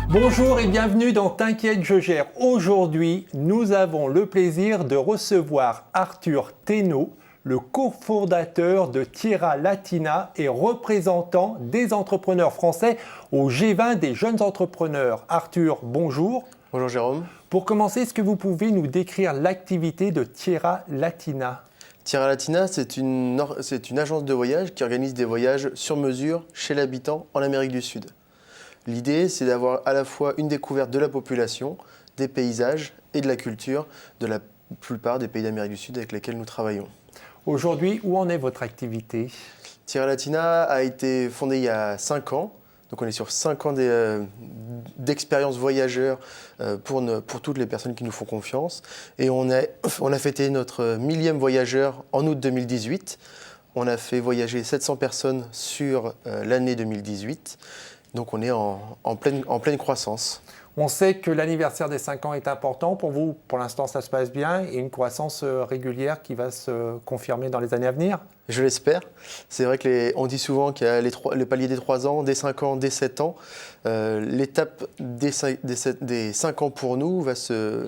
Bonjour et bienvenue dans T'inquiète, je gère. Aujourd'hui, nous avons le plaisir de recevoir Arthur Thénault, le cofondateur de Tierra Latina et représentant des entrepreneurs français au G20 des jeunes entrepreneurs. Arthur, bonjour. Bonjour Jérôme. Pour commencer, est-ce que vous pouvez nous décrire l'activité de Tierra Latina ? Tierra Latina, c'est une agence de voyage qui organise des voyages sur mesure chez l'habitant en Amérique du Sud. L'idée, c'est d'avoir à la fois une découverte de la population, des paysages et de la culture de la plupart des pays d'Amérique du Sud avec lesquels nous travaillons. Aujourd'hui, où en est votre activité ? Tierra Latina a été fondée il y a 5 ans. Donc on est sur 5 ans d'expérience voyageur pour toutes les personnes qui nous font confiance. Et on a fêté notre 1000e voyageur en août 2018. On a fait voyager 700 personnes sur l'année 2018. Donc on est en pleine croissance. On sait que l'anniversaire des 5 ans est important. Pour vous, pour l'instant, ça se passe bien et une croissance régulière qui va se confirmer dans les années à venir ? Je l'espère. C'est vrai qu'on dit souvent qu'il y a le palier des 3 ans, des 5 ans, des 7 ans. L'étape des 5 ans pour nous va se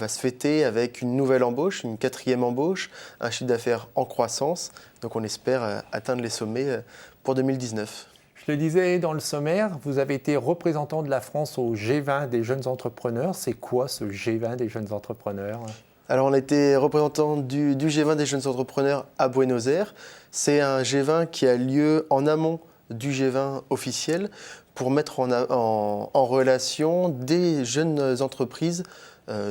fêter avec une nouvelle embauche, une 4e embauche, un chiffre d'affaires en croissance. Donc on espère atteindre les sommets pour 2019. Je le disais dans le sommaire, vous avez été représentant de la France au G20 des jeunes entrepreneurs. C'est quoi ce G20 des jeunes entrepreneurs ? Alors on a été représentant du G20 des jeunes entrepreneurs à Buenos Aires. C'est un G20 qui a lieu en amont du G20 officiel pour mettre en relation des jeunes entreprises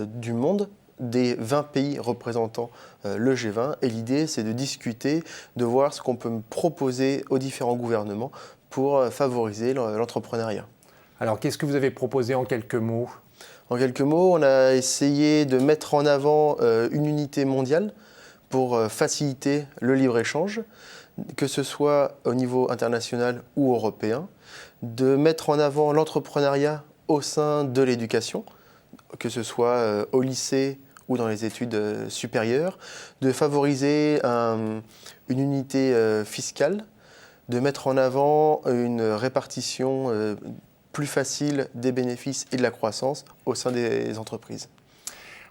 du monde, des 20 pays représentant le G20. Et l'idée, c'est de discuter, de voir ce qu'on peut proposer aux différents gouvernements pour favoriser l'entrepreneuriat. Alors, qu'est-ce que vous avez proposé en quelques mots ? En quelques mots, on a essayé de mettre en avant une unité mondiale pour faciliter le libre-échange, que ce soit au niveau international ou européen, de mettre en avant l'entrepreneuriat au sein de l'éducation, que ce soit au lycée ou dans les études supérieures, de favoriser une unité fiscale, de mettre en avant une répartition plus facile des bénéfices et de la croissance au sein des entreprises.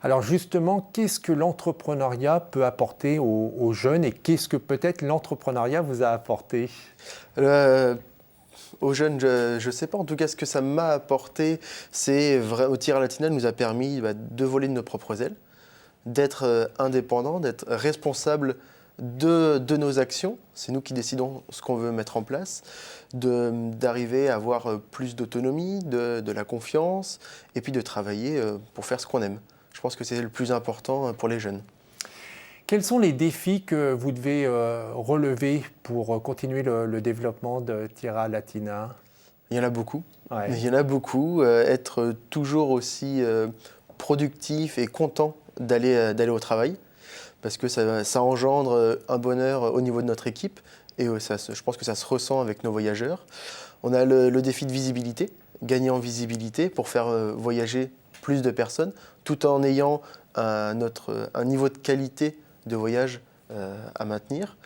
Alors justement, qu'est-ce que l'entrepreneuriat peut apporter aux jeunes et qu'est-ce que peut-être l'entrepreneuriat vous a apporté ? Aux jeunes, je ne sais pas. En tout cas, ce que ça m'a apporté, c'est au Tierra Latina nous a permis de voler de nos propres ailes, d'être indépendant, d'être responsable de nos actions. C'est nous qui décidons ce qu'on veut mettre en place, d'arriver à avoir plus d'autonomie, de la confiance et puis de travailler pour faire ce qu'on aime. Je pense que c'est le plus important pour les jeunes. Quels sont les défis que vous devez relever pour continuer le développement de Tierra Latina ? Il y en a beaucoup. Ouais. Il y en a beaucoup. Être toujours aussi productif et content d'aller au travail, parce que ça engendre un bonheur au niveau de notre équipe et je pense que ça se ressent avec nos voyageurs. On a le défi de visibilité, gagner en visibilité pour faire voyager plus de personnes, tout en ayant un niveau de qualité de voyage à maintenir.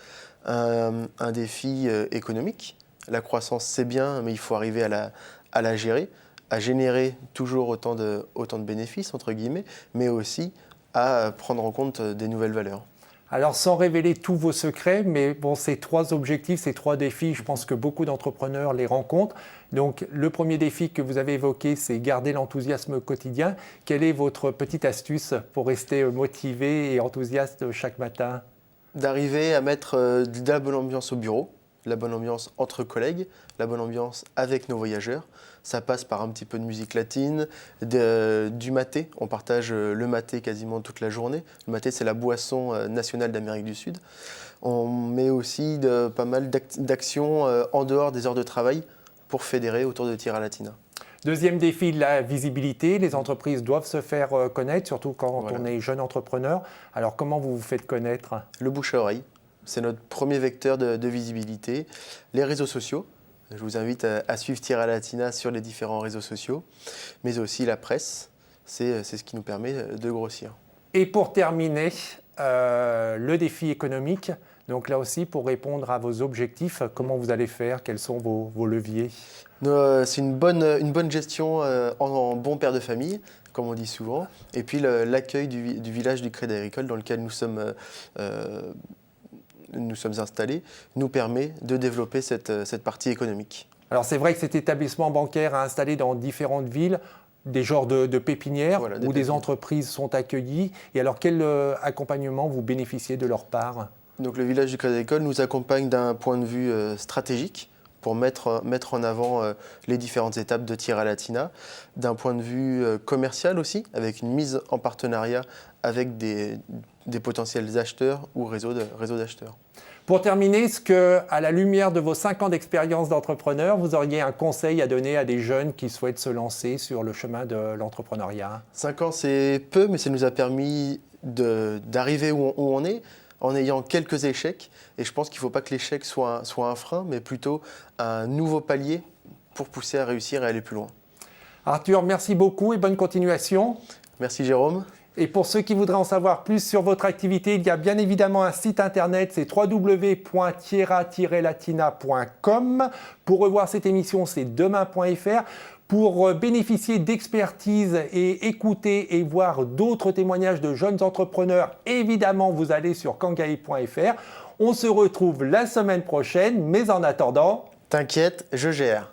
Un défi économique. La croissance, c'est bien, mais il faut arriver à la gérer, à générer toujours autant de bénéfices, entre guillemets, mais aussi à prendre en compte des nouvelles valeurs. Alors, sans révéler tous vos secrets, mais bon, ces 3 objectifs, ces 3 défis, je pense que beaucoup d'entrepreneurs les rencontrent. Donc, le premier défi que vous avez évoqué, c'est garder l'enthousiasme quotidien. Quelle est votre petite astuce pour rester motivé et enthousiaste chaque matin ? D'arriver à mettre de la bonne ambiance au bureau, la bonne ambiance entre collègues, la bonne ambiance avec nos voyageurs. Ça passe par un petit peu de musique latine, du maté. On partage le maté quasiment toute la journée. Le maté, c'est la boisson nationale d'Amérique du Sud. On met aussi pas mal d'actions en dehors des heures de travail pour fédérer autour de Tierra Latina. Deuxième défi, la visibilité. Les entreprises doivent se faire connaître, surtout quand on est jeune entrepreneur. Alors, comment vous vous faites connaître ? Le bouche à oreille, c'est notre premier vecteur de visibilité. Les réseaux sociaux. Je vous invite à suivre Tierra Latina sur les différents réseaux sociaux, mais aussi la presse. C'est ce qui nous permet de grossir. Et pour terminer, le défi économique. Donc là aussi, pour répondre à vos objectifs, comment vous allez faire? Quels sont vos leviers? C'est une bonne gestion en bon père de famille, comme on dit souvent. Et puis l'accueil du village du Crédit Agricole dans lequel nous sommes installés nous permet de développer cette partie économique. Alors c'est vrai que cet établissement bancaire est installé dans différentes villes, des genres de pépinières Voilà, où des des entreprises sont accueillies. Et alors quel accompagnement vous bénéficiez de leur part? Donc le village du Crédit Agricole nous accompagne d'un point de vue stratégique pour mettre en avant les différentes étapes de Tierra Latina, d'un point de vue commercial aussi, avec une mise en partenariat avec des potentiels acheteurs ou réseaux d'acheteurs. Pour terminer, est-ce que, à la lumière de vos 5 ans d'expérience d'entrepreneur, vous auriez un conseil à donner à des jeunes qui souhaitent se lancer sur le chemin de l'entrepreneuriat? 5 ans, c'est peu, mais ça nous a permis d'arriver où on est, en ayant quelques échecs. Et je pense qu'il ne faut pas que l'échec soit un frein, mais plutôt un nouveau palier pour pousser à réussir et aller plus loin. Arthur, merci beaucoup et bonne continuation. Merci Jérôme. Et pour ceux qui voudraient en savoir plus sur votre activité, il y a bien évidemment un site internet, c'est www.tierra-latina.com. Pour revoir cette émission, c'est demain.fr. Pour bénéficier d'expertise et écouter et voir d'autres témoignages de jeunes entrepreneurs, évidemment, vous allez sur kangai.fr. On se retrouve la semaine prochaine, mais en attendant... T'inquiète, je gère.